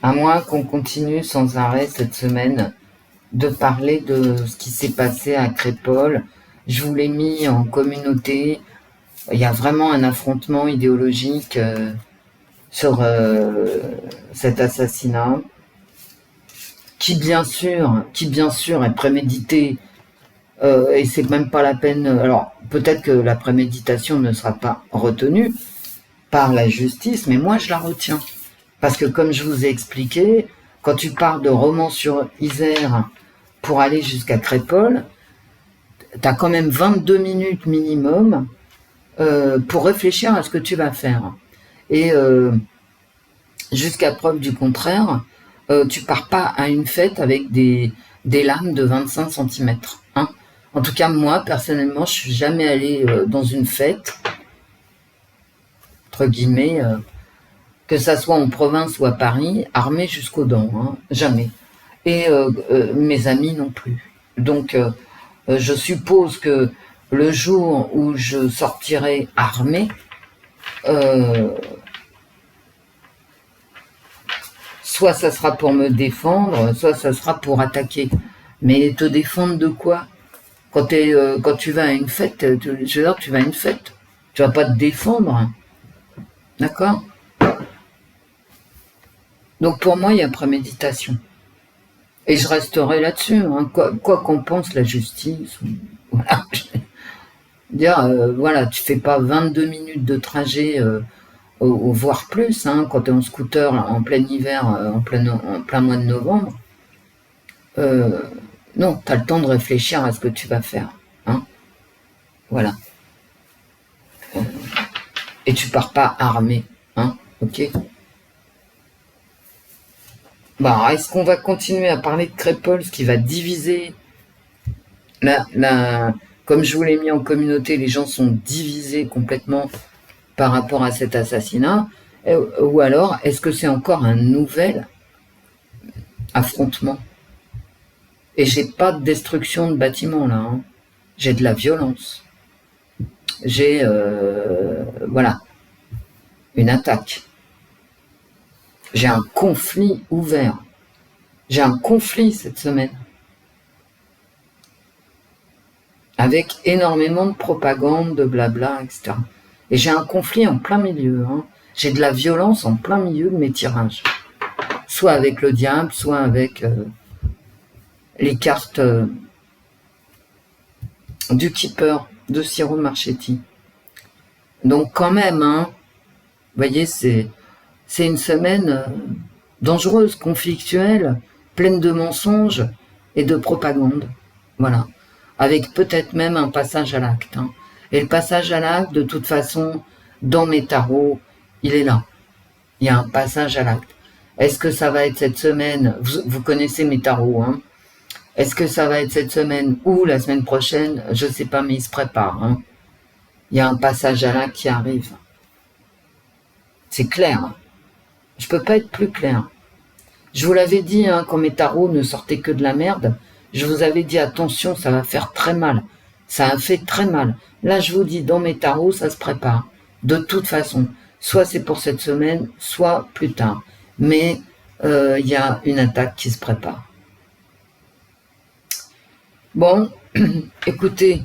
à moins qu'on continue sans arrêt cette semaine de parler de ce qui s'est passé à Crépol. Je vous l'ai mis en communauté. Il y a vraiment un affrontement idéologique sur cet assassinat, qui bien sûr est prémédité, et c'est même pas la peine. Alors peut-être que la préméditation ne sera pas retenue par la justice, mais moi je la retiens. Parce que comme je vous ai expliqué, quand tu pars de Romans-sur-Isère pour aller jusqu'à Crépol, tu as quand même 22 minutes minimum pour réfléchir à ce que tu vas faire. Et jusqu'à preuve du contraire, tu pars pas à une fête avec des lames de 25 cm. Hein. En tout cas, moi, personnellement, je suis jamais allée dans une fête, entre guillemets, que ça soit en province ou à Paris, armée jusqu'aux dents. Hein. Jamais. Et mes amis non plus. Donc, je suppose que le jour où je sortirai armée, soit ça sera pour me défendre, soit ça sera pour attaquer. Mais te défendre de quoi? Quand tu vas à une fête, je veux dire, tu vas à une fête. Tu vas pas te défendre. D'accord? Donc pour moi, il y a préméditation. Et je resterai là-dessus, hein, quoi qu'en pense la justice. Voilà. Voilà, tu fais pas 22 minutes de trajet, voire plus, hein, quand tu es en scooter en plein hiver, en plein mois de novembre. Non, tu as le temps de réfléchir à ce que tu vas faire. Hein. Voilà. Et tu pars pas armé. Hein, ok. Bah, est-ce qu'on va continuer à parler de Crépol, ce qui va diviser comme je vous l'ai mis en communauté, les gens sont divisés complètement par rapport à cet assassinat, ou alors est-ce que c'est encore un nouvel affrontement? Et j'ai pas de destruction de bâtiments là, hein. J'ai de la violence. J'ai voilà, une attaque. J'ai un conflit ouvert. J'ai un conflit cette semaine. Avec énormément de propagande, de blabla, etc. Et j'ai un conflit en plein milieu. Hein. J'ai de la violence en plein milieu de mes tirages. Soit avec le diable, soit avec les cartes du Keeper de Ciro Marchetti. Donc quand même, hein, vous voyez, c'est une semaine dangereuse, conflictuelle, pleine de mensonges et de propagande. Voilà. Avec peut-être même un passage à l'acte. Hein. Et le passage à l'acte, de toute façon, dans mes tarots, il est là. Il y a un passage à l'acte. Est-ce que ça va être cette semaine? Vous connaissez mes tarots, hein. Est-ce que ça va être cette semaine ou la semaine prochaine? Je ne sais pas, mais il se prépare. Hein. Il y a un passage à l'acte qui arrive. C'est clair. Je peux pas être plus clair. Je vous l'avais dit, hein, quand mes tarots ne sortaient que de la merde, je vous avais dit, attention, ça va faire très mal. Ça a fait très mal. Là, je vous dis, dans mes tarots, ça se prépare. de toute façon. Soit c'est pour cette semaine, soit plus tard. Mais il y a une attaque qui se prépare. Bon, écoutez,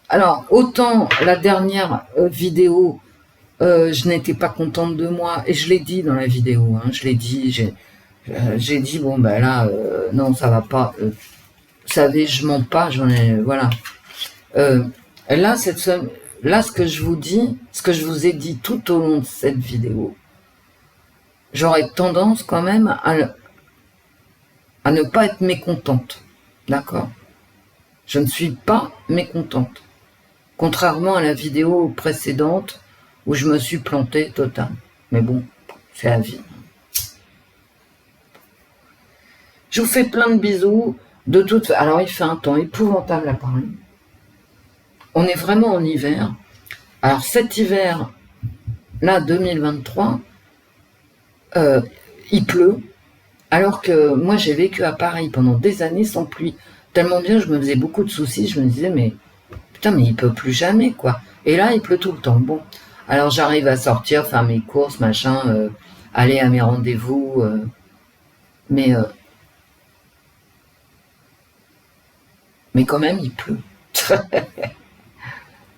alors autant la dernière vidéo, je n'étais pas contente de moi, et je l'ai dit dans la vidéo, hein, je l'ai dit, j'ai dit, bon ben là, non ça va pas, vous savez, je mens pas, j'en ai, voilà. Là, là, ce que je vous dis, ce que je vous ai dit tout au long de cette vidéo, j'aurais tendance quand même à ne pas être mécontente, d'accord? Je ne suis pas mécontente, contrairement à la vidéo précédente où je me suis plantée total. Mais bon, c'est la vie. Je vous fais plein de bisous. De toute façon, alors il fait un temps épouvantable à Paris. On est vraiment en hiver. Alors cet hiver, là, 2023, il pleut. Alors que moi, j'ai vécu à Paris pendant des années sans pluie. Tellement bien, je me faisais beaucoup de soucis. Je me disais, mais putain, mais il pleut plus jamais, quoi. Et là, il pleut tout le temps. Bon, alors j'arrive à sortir, faire mes courses, machin, aller à mes rendez-vous. Mais quand même, il pleut.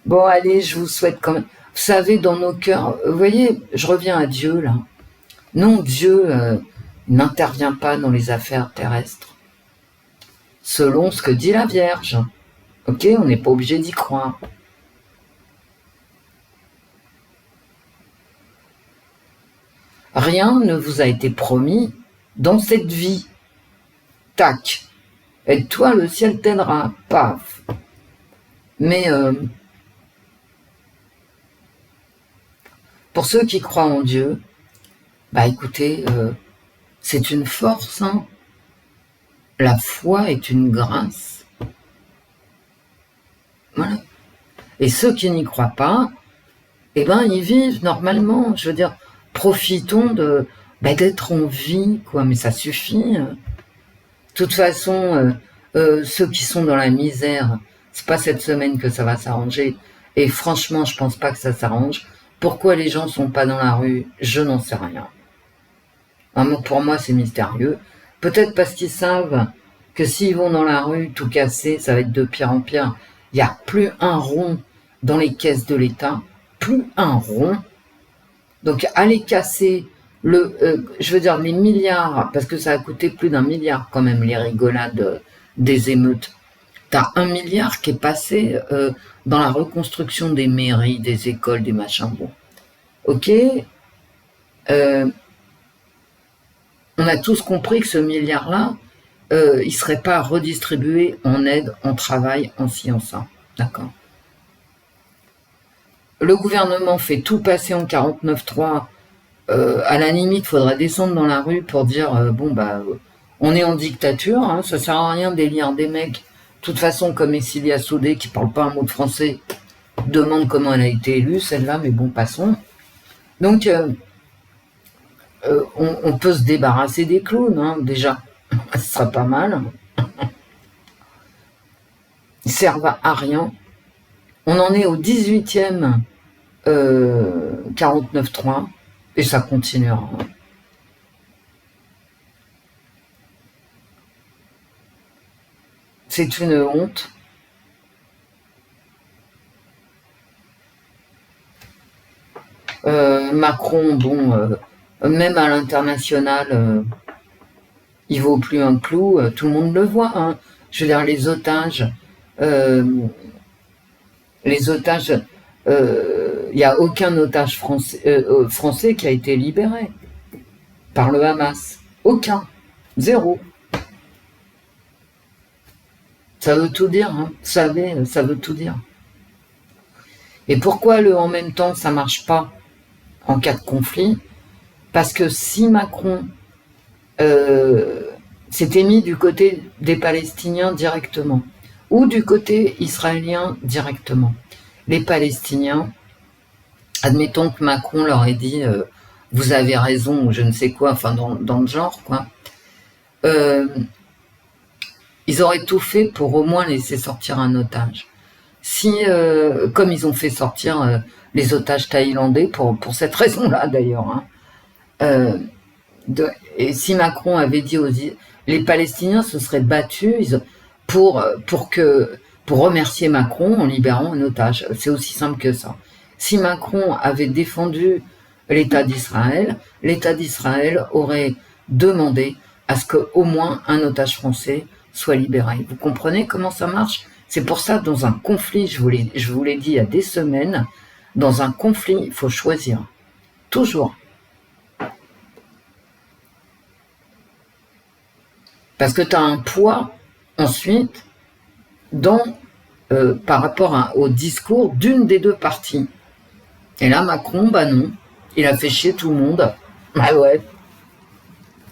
Bon, allez, je vous souhaite quand même... Vous savez, dans nos cœurs, vous voyez, je reviens à Dieu, là. Non, Dieu n'intervient pas dans les affaires terrestres. Selon ce que dit la Vierge. Ok, on n'est pas obligé d'y croire. Rien ne vous a été promis dans cette vie. Tac. Aide-toi, le ciel t'aidera. Paf. Mais pour ceux qui croient en Dieu, bah écoutez, c'est une force, hein. La foi est une grâce. Voilà. Et ceux qui n'y croient pas, eh ben ils vivent normalement. Je veux dire, profitons d'être en vie, quoi. Mais ça suffit. De toute façon, ceux qui sont dans la misère, c'est pas cette semaine que ça va s'arranger. Et franchement, je pense pas que ça s'arrange. Pourquoi les gens sont pas dans la rue, je n'en sais rien. Pour moi, c'est mystérieux. Peut-être parce qu'ils savent que s'ils vont dans la rue tout casser, ça va être de pire en pire. Il n'y a plus un rond dans les caisses de l'État, plus un rond. Donc aller casser je veux dire les milliards, parce que ça a coûté plus d'1 milliard quand même les rigolades des émeutes. T'as 1 milliard qui est passé dans la reconstruction des mairies, des écoles, des machins. Bon, ok. On a tous compris que ce milliard-là, il serait pas redistribué en aide, en travail, en ci, en ça. D'accord. Le gouvernement fait tout passer en 49.3. À la limite, il faudrait descendre dans la rue pour dire bon bah on est en dictature, hein, ça sert à rien d'élire des mecs. De toute façon, comme Essilia Soudé qui parle pas un mot de français, demande comment elle a été élue, celle-là, mais bon, passons. Donc on peut se débarrasser des clowns, hein, déjà. Ce serait pas mal. Ils servent à rien. On en est au 18e 49.3 et ça continuera. C'est une honte. Macron, bon, même à l'international, il vaut plus un clou, tout le monde le voit. Hein. Je veux dire, les otages, il n'y a aucun otage français qui a été libéré par le Hamas. Aucun. Zéro. Ça veut tout dire, hein. Vous savez, ça veut tout dire. Et pourquoi le en même temps ça marche pas en cas de conflit? Parce que si Macron s'était mis du côté des Palestiniens directement ou du côté israélien directement, les Palestiniens, admettons que Macron leur ait dit vous avez raison ou je ne sais quoi, enfin dans le genre quoi, ils auraient tout fait pour au moins laisser sortir un otage. Si, comme ils ont fait sortir les otages thaïlandais, pour cette raison-là d'ailleurs, hein, euh, et si Macron avait dit les Palestiniens se seraient battus pour, pour remercier Macron en libérant un otage. C'est aussi simple que ça. Si Macron avait défendu l'État d'Israël aurait demandé à ce qu'au moins un otage français soit libéré. Vous comprenez comment ça marche? C'est pour ça, dans un conflit, je vous l'ai dit il y a des semaines, dans un conflit, il faut choisir. Toujours. Parce que tu as un poids, ensuite, par rapport au discours d'une des deux parties. Et là, Macron, bah non, il a fait chier tout le monde. Ah ouais.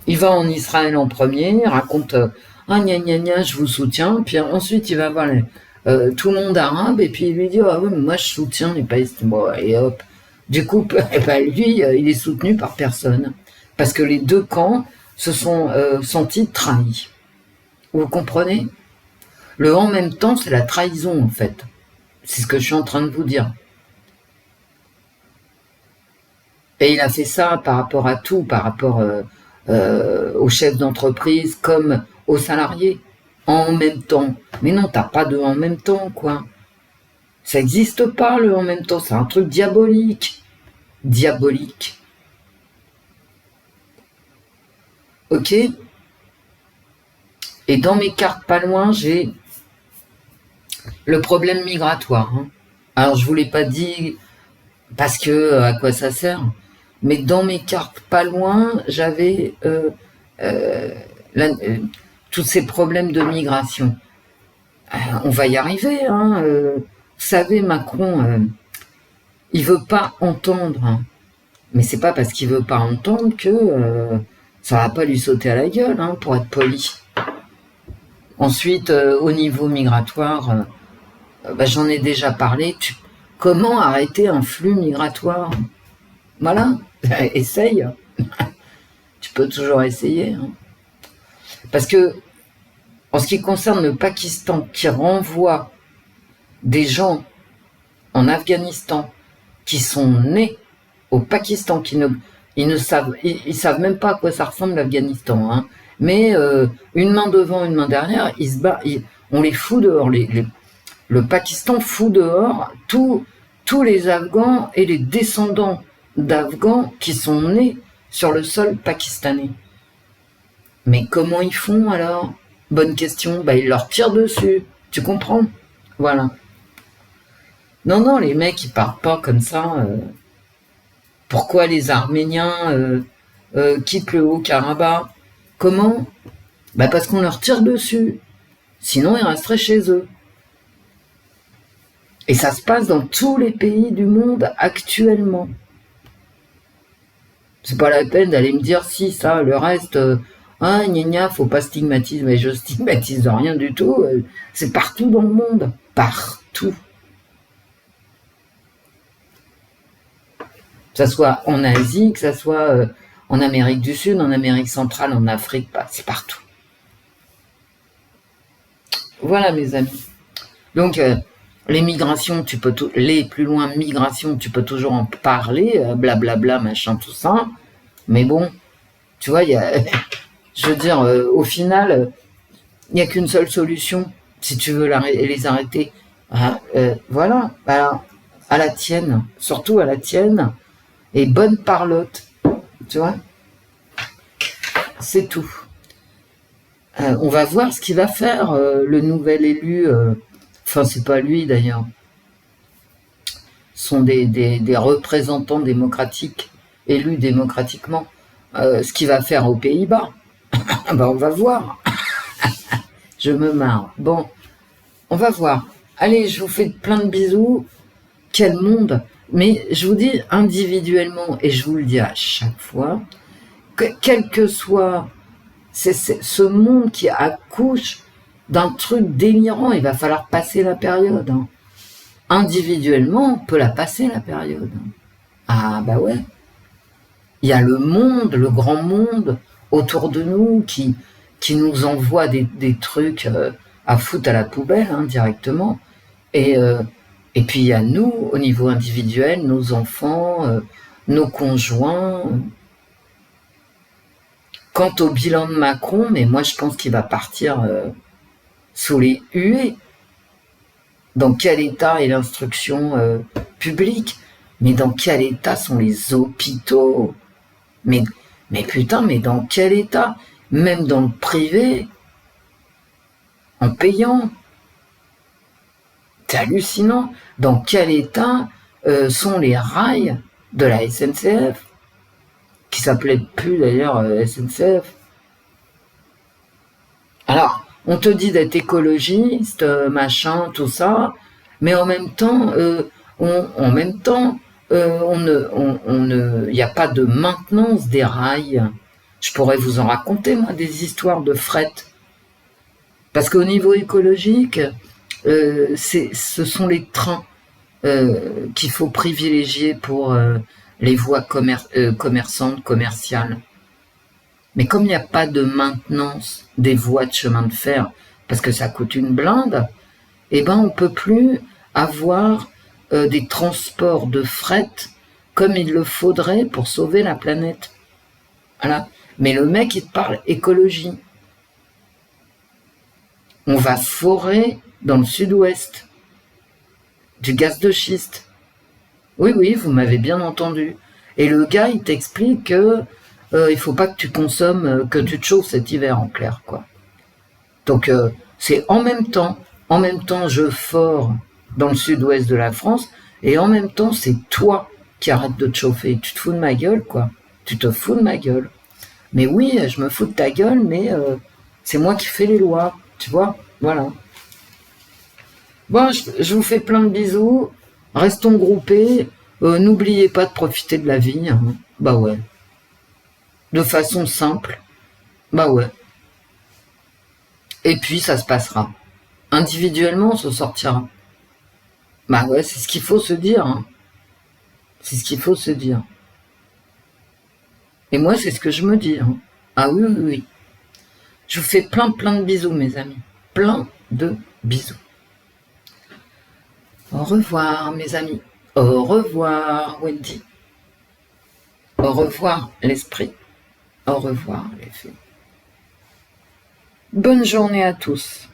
Il va en Israël en premier, il raconte ah gna gna gna, je vous soutiens, puis ensuite il va voir tout le monde arabe, et puis il lui dit ah ouais, mais moi je soutiens les Palestiniens. Bon, et hop. Du coup, lui, il est soutenu par personne. Parce que les deux camps se sont sentis trahis. Vous comprenez? Le en même temps, c'est la trahison, en fait. C'est ce que je suis en train de vous dire. Et il a fait ça par rapport à tout, par rapport aux chefs d'entreprise comme aux salariés. En même temps. Mais non, t'as pas de en même temps, quoi. Ça n'existe pas, le en même temps. C'est un truc diabolique. Diabolique. Ok? Et dans mes cartes pas loin, j'ai le problème migratoire. Hein. Alors, je vous l'ai pas dit parce que à quoi ça sert. Mais dans mes cartes pas loin, j'avais tous ces problèmes de migration. On va y arriver. Hein. Vous savez, Macron, il veut pas entendre. Hein. Mais c'est pas parce qu'il veut pas entendre que ça va pas lui sauter à la gueule, hein, pour être poli. Ensuite, au niveau migratoire, j'en ai déjà parlé. Comment arrêter un flux migratoire? Voilà, essaye. Tu peux toujours essayer. Hein. Parce que, en ce qui concerne le Pakistan, qui renvoie des gens en Afghanistan qui sont nés au Pakistan, ils savent même pas à quoi ça ressemble l'Afghanistan, hein. Mais une main devant, une main derrière, on les fout dehors. Le Pakistan fout dehors tous les Afghans et les descendants d'Afghans qui sont nés sur le sol pakistanais. Mais comment ils font alors? Bonne question. Ils leur tirent dessus. Tu comprends? Voilà. Non, les mecs, ils partent pas comme ça. Pourquoi les Arméniens quittent le Haut-Karabakh? Comment? Parce qu'on leur tire dessus. Sinon, ils resteraient chez eux. Et ça se passe dans tous les pays du monde actuellement. C'est pas la peine d'aller me dire si ça, le reste, gna, faut pas stigmatiser. Mais je stigmatise rien du tout. C'est partout dans le monde. Partout. Que ça soit en Asie, que ça soit en Amérique du Sud, en Amérique centrale, en Afrique, c'est partout. Voilà, mes amis. Donc, les migrations, plus loin migrations, tu peux toujours en parler, blablabla, machin, tout ça. Mais bon, tu vois, je veux dire, au final, il n'y a qu'une seule solution, si tu veux les arrêter. Voilà, alors, à la tienne, surtout à la tienne, et bonne parlotte, tu vois. C'est tout. On va voir ce qu'il va faire, le nouvel élu. Enfin, c'est pas lui d'ailleurs. Ce sont des représentants démocratiques, élus démocratiquement. Ce qu'il va faire aux Pays-Bas, on va voir. Je me marre. Bon, on va voir. Allez, je vous fais plein de bisous. Quel monde! Mais je vous dis individuellement, et je vous le dis à chaque fois, quel que soit ce monde qui accouche d'un truc délirant, il va falloir passer la période. Hein. Individuellement, on peut la passer la période. Ah ouais. Il y a le monde, le grand monde autour de nous qui nous envoie des trucs à foutre à la poubelle, hein, directement. Et, euh, et puis il y a nous, au niveau individuel, nos enfants, nos conjoints. Quant au bilan de Macron, mais moi je pense qu'il va partir sous les huées. Dans quel état est l'instruction publique? Mais dans quel état sont les hôpitaux? mais, mais putain, mais dans quel état? Même dans le privé, en payant. C'est hallucinant. Dans quel état sont les rails de la SNCF? Qui s'appelait plus d'ailleurs SNCF. Alors, on te dit d'être écologiste, machin, tout ça, mais en même temps, il n'y a pas de maintenance des rails. Je pourrais vous en raconter, moi, des histoires de fret. Parce qu'au niveau écologique, ce sont les trains qu'il faut privilégier pour les voies commerçantes, commerciales. Mais comme il n'y a pas de maintenance des voies de chemin de fer, parce que ça coûte une blinde, eh ben on peut plus avoir des transports de fret comme il le faudrait pour sauver la planète. Voilà. Mais le mec, il te parle écologie. On va forer dans le sud-ouest du gaz de schiste. Oui, oui, vous m'avez bien entendu. Et le gars, il t'explique que il faut pas que tu consommes, que tu te chauffes cet hiver, en clair, quoi. Donc, c'est en même temps, je fore dans le sud-ouest de la France, et en même temps, c'est toi qui arrêtes de te chauffer. Tu te fous de ma gueule, quoi. Tu te fous de ma gueule. Mais oui, je me fous de ta gueule, mais c'est moi qui fais les lois, tu vois. Voilà. Bon, je vous fais plein de bisous. Restons groupés. N'oubliez pas de profiter de la vie. Hein. Bah ouais. De façon simple. Bah ouais. Et puis ça se passera. Individuellement, on se sortira. Bah ouais, c'est ce qu'il faut se dire. Hein. C'est ce qu'il faut se dire. Et moi, c'est ce que je me dis. Hein. Ah oui, oui, oui. Je vous fais plein de bisous, mes amis. Plein de bisous. Au revoir, mes amis. Au revoir, Wendy. Au revoir, l'esprit. Au revoir, les filles. Bonne journée à tous.